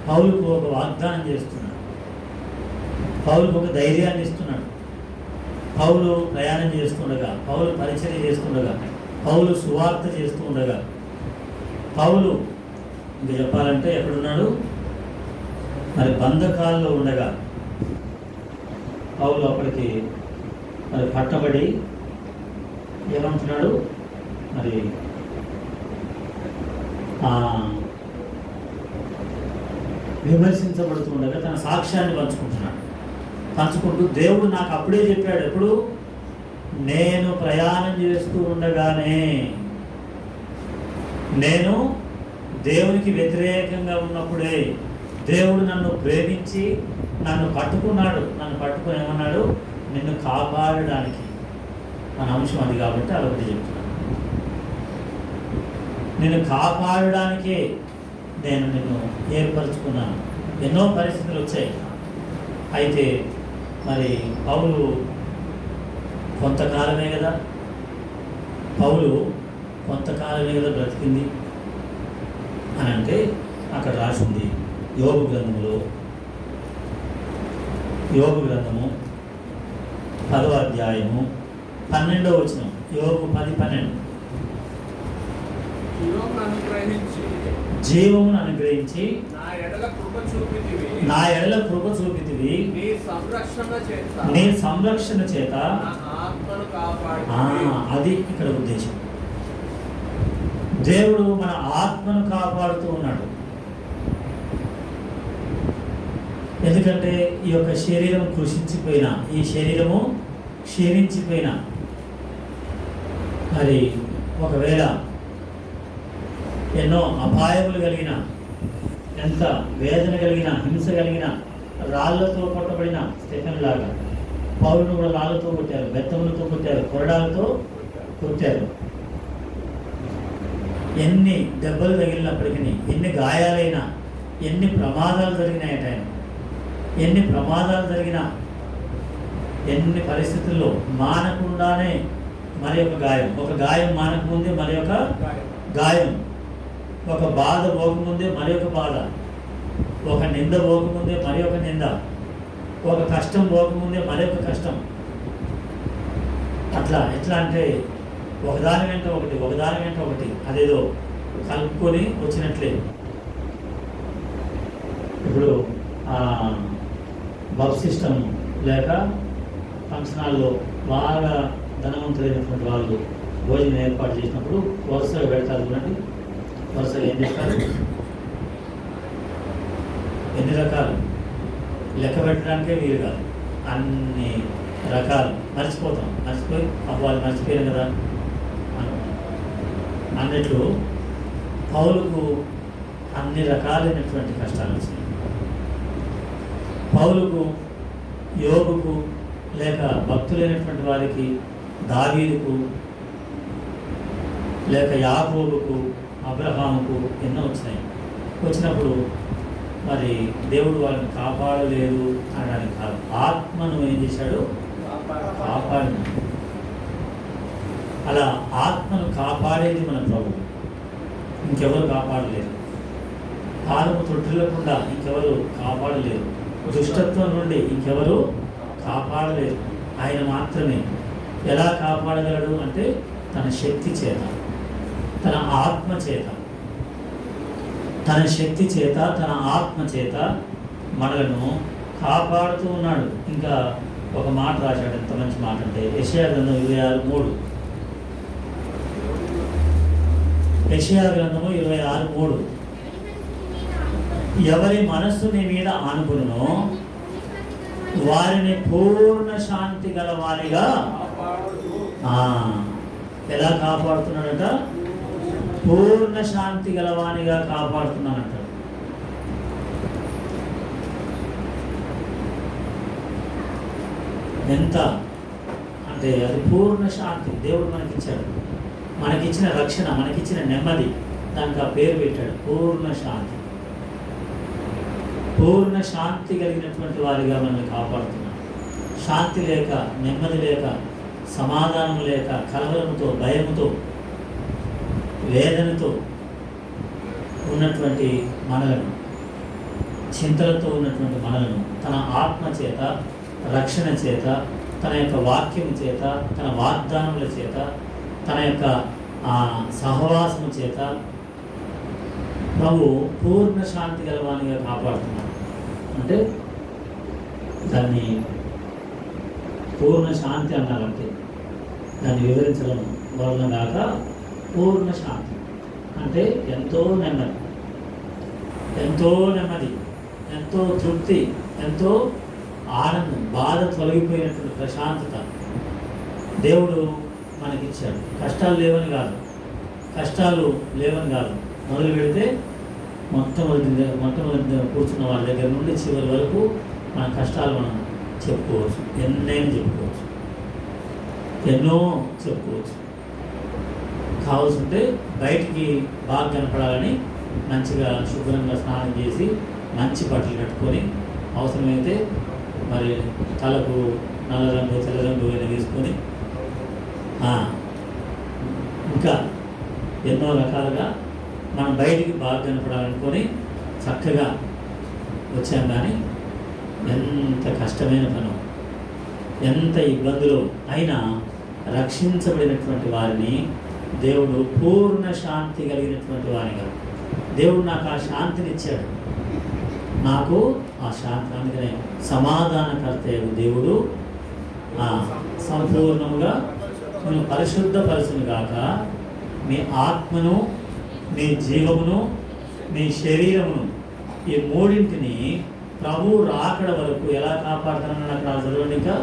పౌలుకు ఒక వాగ్దానం చేస్తున్నాడు, పౌలుకు ఒక ధైర్యాన్ని ఇస్తున్నాడు. పౌలు ప్రయాణం చేస్తుండగా, పౌలు పరిచర్య చేస్తుండగా, పౌలు సువార్త చేస్తూ ఉండగా, పౌలు ఇంకా చెప్పాలంటే ఎక్కడున్నాడు మరి బంధకాల్లో ఉండగా, పౌలు అప్పటికి మరి పట్టబడి ఏమంటున్నాడు మరి విమర్శించబడుతుండగా తన సాక్ష్యాన్ని పంచుకుంటూ దేవుడు నాకు అప్పుడే చెప్పాడు. ఎప్పుడు నేను ప్రయాణం చేస్తూ ఉండగానే, నేను దేవునికి వ్యతిరేకంగా ఉన్నప్పుడే దేవుడు నన్ను ప్రేమించి నన్ను పట్టుకున్నాడు. నన్ను పట్టుకుని ఏమన్నాడు, నిన్ను కాపాడడానికి. మన అంశం అది కాబట్టి అదొకటి చెప్తున్నాను. నిన్ను కాపాడడానికే నేను నిన్ను ఏర్పరచుకున్నాను. ఎన్నో పరిస్థితులు వచ్చాయి. అయితే మరి పౌలు కొంతకాలమే కదా బ్రతికింది అని అంటే అక్కడ రాసింది యోబు గ్రంథము 10వ అధ్యాయము 12వ వచనం. యోబు 10:12. జీవమును అనుగ్రహించి నా ఎడల కృప చూపితివి, నీ సంరక్షణ చేత. అది ఇక్కడ ఉద్దేశం. దేవుడు మన ఆత్మను కాపాడుతూ ఉన్నాడు. ఎందుకంటే ఈ యొక్క శరీరం కృషించిపోయినా, ఈ శరీరము క్షీణించిపోయినా, మరి ఒకవేళ ఎన్నో అపాయములు కలిగిన, ఎంత వేదన కలిగిన, హింస కలిగిన, రాళ్లతో కొట్టబడిన స్టెఫెన్ లాగా పౌలును కూడా రాళ్లతో కొట్టారు, బెత్తములతో కొట్టారు, కొరడాలతో కొట్టారు. ఎన్ని దెబ్బలు తగిలినప్పటికీ, ఎన్ని గాయాలైనా, ఎన్ని ప్రమాదాలు జరిగినాయట ఆయన, ఎన్ని ప్రమాదాలు జరిగినా, ఎన్ని పరిస్థితుల్లో మానకుండానే మరి ఒక గాయం, ఒక గాయం మానకముందే మరి ఒక గాయం, ఒక బాధ పోకముందే మరి ఒక బాధ, ఒక నింద పోకముందే మరి ఒక నింద, ఒక కష్టం పోకముందే మరి ఒక కష్టం. అట్లా ఎట్లా అంటే ఒకదాని వెంట ఒకటి అదేదో కలుపుకొని వచ్చినట్లే. ఇప్పుడు బబ్ సిస్టమ్ లేక ఫంక్షన్ హాల్లో బాగా ధనవంతులైనటువంటి వాళ్ళు భోజనం ఏర్పాటు చేసినప్పుడు వరుసగా పెడతారు చూడండి. వరుసగా ఏం చేస్తారు, ఎన్ని రకాలు లెక్క పెట్టడానికే వీలు కాదు, అన్ని రకాలు మర్చిపోయి వాళ్ళు మర్చిపోయారు కదా అన్నట్లు పౌలుకు అన్ని రకాలైనటువంటి కష్టాలు వచ్చినాయి. పౌలుకు, యోగుకు, లేక భక్తులైనటువంటి వారికి, దావీదుకు, లేక యాకోబుకు, అబ్రహాముకు ఎన్నో వచ్చినాయి. వచ్చినప్పుడు మరి దేవుడు వాళ్ళని కాపాడలేదు అనడానికి కాదు, ఆత్మను ఏం చేశాడు? కాపాడిన. అలా ఆత్మను కాపాడేది మన ప్రభు, ఇంకెవరు కాపాడలేరు. పాదము తొట్టిల్లకుండా ఇంకెవరు కాపాడలేరు. దుష్టత్వం నుండి ఇంకెవరు కాపాడలేరు. ఆయన మాత్రమే. ఎలా కాపాడగలడు అంటే తన శక్తి చేత, తన ఆత్మ చేత, తన శక్తి చేత, తన ఆత్మ చేత మనలను కాపాడుతూ ఉన్నాడు. ఇంకా ఒక మాట రాశాడు, ఎంత మంచి మాట అంటే యెషయా గ్రంథం 26:3. యెషయా గ్రంథము 26:3. ఎవరి మనస్సు నీ మీద ఆనుకునునో వారిని పూర్ణ శాంతి గల వారిగా ఎలా కాపాడుతున్నాడట? పూర్ణ శాంతి గలవానిగా కాపాడుతున్నానంట. ఎంత అంటే అది పూర్ణ శాంతి దేవుడు మనకిచ్చాడు. మనకిచ్చిన రక్షణ, మనకిచ్చిన నెమ్మది, దానికి ఆ పేరు పెట్టాడు పూర్ణ శాంతి. పూర్ణ శాంతి కలిగినటువంటి వారిగా మనల్ని కాపాడుతున్నాడు. శాంతి లేక, నెమ్మది లేక, సమాధానం లేక, కలవరంతో, భయముతో, వేదనతో ఉన్నటువంటి మనలను, చింతలతో ఉన్నటువంటి మనలను తన ఆత్మ చేత, రక్షణ చేత, తన యొక్క వాక్యము చేత, తన వాగ్దానముల చేత, తన యొక్క సహవాసము చేత ప్రభు పూర్ణ శాంతి గలవానిగా కాపాడుతున్నాడు. అంటే దాన్ని పూర్ణ శాంతి అన్నారంటే దాన్ని వివరించడం వలన కాక పూర్ణ శాంతి అంటే ఎంతో నెమ్మది, ఎంతో నెమ్మది, ఎంతో తృప్తి, ఎంతో ఆనందం, బాధ తొలగిపోయినటువంటి ప్రశాంతత దేవుడు మనకిచ్చాడు. కష్టాలు లేవని కాదు, కష్టాలు లేవని కాదు. మొదలు పెడితే మొట్టమొదటి కూర్చున్న వాళ్ళ దగ్గర నుండి చివరి వరకు మన కష్టాలు మనం చెప్పుకోవచ్చు. ఎన్నైనా చెప్పుకోవచ్చు, ఎన్నో చెప్పుకోవచ్చు. కావాల్సి ఉంటే బయటికి బాగా కనపడాలని మంచిగా శుభ్రంగా స్నానం చేసి మంచి బట్టలు కట్టుకొని, అవసరమైతే మరి తలకు నల్ల రంగు, తెల్ల రంగు వేసుకొని, ఇంకా ఎన్నో రకాలుగా మనం బయటికి బాగా కనపడాలనుకొని చక్కగా వచ్చాం. కానీ ఎంత కష్టమైన పని, ఎంత ఇబ్బందులు అయినా రక్షించబడినటువంటి వారిని దేవుడు పూర్ణ శాంతి కలిగినటువంటి వారిగా, దేవుడు నాకు ఆ శాంతిని ఇచ్చాడు. నాకు ఆ శాంతి, అందుకనే సమాధానకర్తయ్య దేవుడు సంపూర్ణముగా నేను పరిశుద్ధపరచును గాక, మీ ఆత్మను, మీ జీవమును, మీ శరీరమును, ఈ మూడింటిని ప్రభు రాకడ వరకు ఎలా కాపాడుతానని అక్కడ చదవండి. ఇంకా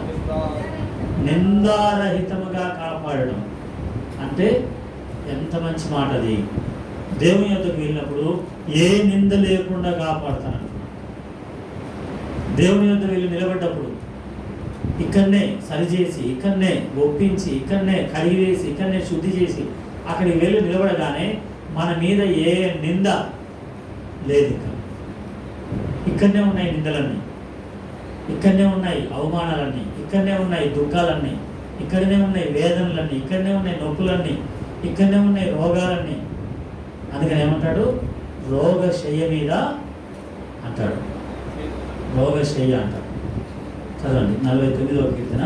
నిందారహితముగా కాపాడడం అంటే ఎంత మంచి మాట అది. దేవుని యొద్దకు వెళ్ళినప్పుడు ఏ నింద లేకుండా కాపాడుతాను. దేవుని యొద్ద వెళ్ళి నిలబడ్డప్పుడు ఇక్కడనే సరిచేసి, ఇక్కడనే ఒప్పించి, ఇక్కడనే కడిగివేసి, ఇక్కడనే శుద్ధి చేసి అక్కడికి వెళ్ళి నిలబడగానే మన మీద ఏ నింద లేదు. ఇక్కడనే ఉన్నాయి నిందలన్నీ, ఇక్కడనే ఉన్నాయి అవమానాలన్నీ, ఇక్కడనే ఉన్నాయి దుఃఖాలన్నీ, ఇక్కడనే ఉన్నాయి వేదనలన్నీ, ఇక్కడనే ఉన్నాయి నొప్పులన్నీ, ఇక్కడనే ఉన్నాయి రోగాలన్నీ. అందుకని ఏమంటాడు? రోగశయ్య మీద అంటాడు, రోగశయ్య అంటాడు. చదవండి 49వ కీర్తన.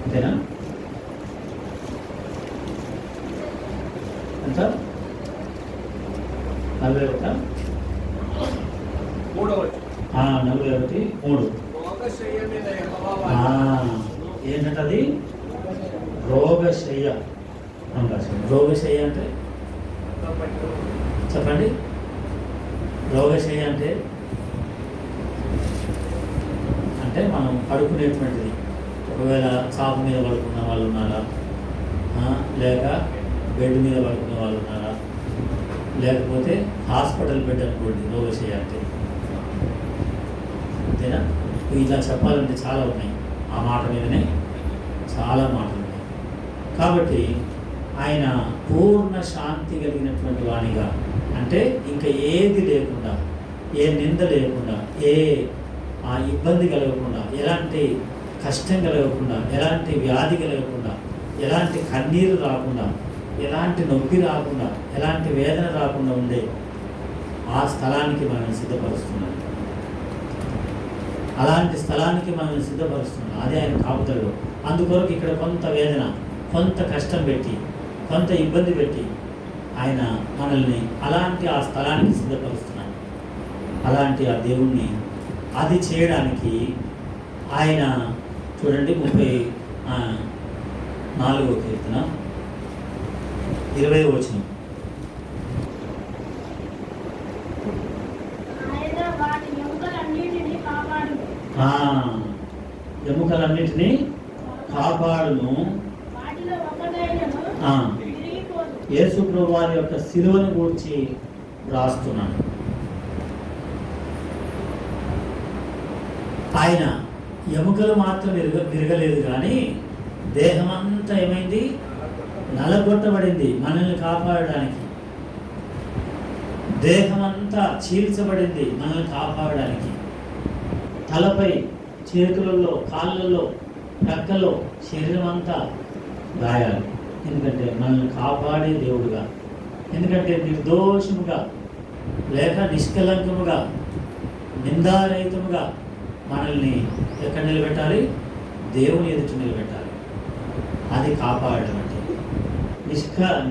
అంతేనా? ఎంత? 41, 41:3. ఏంటంటది? రోగశయ్య అంటారు. రోగశయ్య అంటే చెప్పండి. రోగశయ్య అంటే అంటే మనం పడుకునేటువంటిది. ఒకవేళ చాప మీద పడుకున్న వాళ్ళు ఉన్నారా, లేక బెడ్ మీద పడుకునే వాళ్ళు ఉన్నారా, లేకపోతే హాస్పిటల్ బెడ్ అనుకోండి రోగశయ్య అంటే, అంతేనా? ఇలా చెప్పాలంటే చాలా ఉన్నాయి, ఆ మాట మీదనే చాలా మాటలు ఉన్నాయి. కాబట్టి ఆయన పూర్ణ శాంతి కలిగినటువంటి వాణిగా, అంటే ఇంకా ఏది లేకుండా, ఏ నింద లేకుండా, ఏ ఇబ్బంది కలగకుండా, ఎలాంటి కష్టం కలగకుండా, ఎలాంటి వ్యాధి కలగకుండా, ఎలాంటి కన్నీరు రాకుండా, ఎలాంటి నొప్పి రాకుండా, ఎలాంటి వేదన రాకుండా ఉండే ఆ స్థలానికి మనల్ని సిద్ధపరుస్తున్నాడు. అలాంటి స్థలానికి మనల్ని సిద్ధపరుస్తున్నాడు. అదే ఆయన కాపుదలలో. అందుకొరకు ఇక్కడ కొంత వేదన, కొంత కష్టం పెట్టి, కొంత ఇబ్బంది పెట్టి ఆయన మనల్ని అలాంటి ఆ స్థలానికి సిద్ధపరుస్తున్నాడు. అలాంటి ఆ దేవుణ్ణి అది చేయడానికి ఆయన చూడండి 34వ కీర్తన 20వ వచనం. ఆయన వాటి ఎముకలన్నిటినీ కాపాడును. ఎముకలన్నిటినీ కాపాడును. వాటిలో ఒకటైనను ఆ. విరిగిపోదు. యేసు ప్రభువు వారి యొక్క శిలువను గూర్చి రాస్తున్నాను. ఆయన ఎముకలు మాత్రం విరగలేదు, కానీ దేహమంతా ఏమైంది? నలగొట్టబడింది మనల్ని కాపాడడానికి. దేహమంతా చీల్చబడింది మనల్ని కాపాడడానికి. తలపై, చేతులలో, కాళ్ళల్లో, ప్రక్కలో, శరీరం అంతా గాయాలు. ఎందుకంటే మనల్ని కాపాడే దేవుడుగా, ఎందుకంటే నిర్దోషముగా లేక నిష్కలంకముగా, నిందారహితముగా మనల్ని ఎక్కడ నిలబెట్టాలి? దేవుని ఎదుట నిలబెట్టాలి. అది కాపాడడం అంటే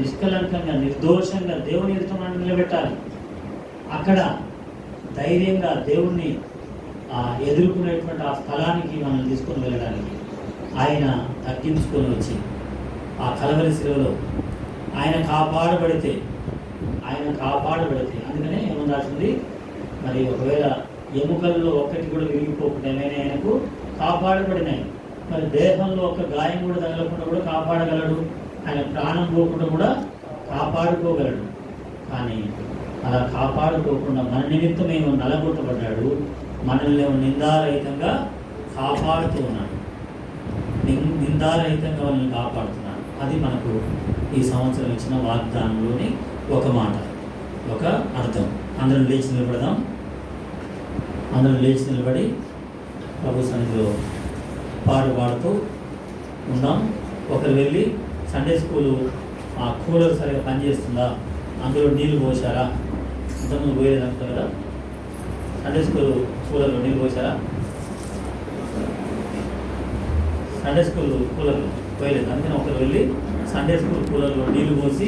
నిష్కలంకంగా, నిర్దోషంగా దేవుని ఎదుట మనం నిలబెట్టాలి. అక్కడ ధైర్యంగా దేవుణ్ణి ఎదుర్కొనేటువంటి ఆ స్థలానికి మనం తీసుకొని వెళ్ళడానికి ఆయన తగ్గించుకొని వచ్చి ఆ కలవరి శిలువలో ఆయన కాపాడబడితే అందుకనే ఏమని రాసింది? మరి ఒకవేళ ఎముకల్లో ఒక్కటి కూడా విరిగిపోకుండా ఏమైనా ఆయనకు కాపాడబడినాయి. మరి దేహంలో ఒక గాయం కూడా తగలకుండా కూడా కాపాడగలడు. ఆయన ప్రాణం పోకుండా కూడా కాపాడుకోగలడు. కానీ అలా కాపాడుకోకుండా మన నిమిత్తం ఏమో నలగొట్టబడ్డాడు, మనల్ని నిందారహితంగా కాపాడుతూ ఉన్నాడు. నిందారహితంగా మనల్ని కాపాడుతున్నాడు. అది మనకు ఈ సంవత్సరం ఇచ్చిన వాగ్దానంలోని ఒక మాట, ఒక అర్థం. అందరం లేచి నిలబడదాం. అందరం లేచి నిలబడి ప్రభు సన్నిధిలో పాడుతూ ఉందాం. ఒకరు వెళ్ళి సండే స్కూలు ఆ కూలర్ సరిగా పనిచేస్తుందా, అందులో నీళ్ళు పోసారా? ఇంతకుముందు పోయేది అంటారు కదా, సండే స్కూల్ కూలర్లో నీళ్ళు పోసారా? Sunday school కూలర్లో పోయలేదు. అందుకని ఒకరు వెళ్ళి సండే స్కూల్ కూలర్లో నీళ్ళు పోసి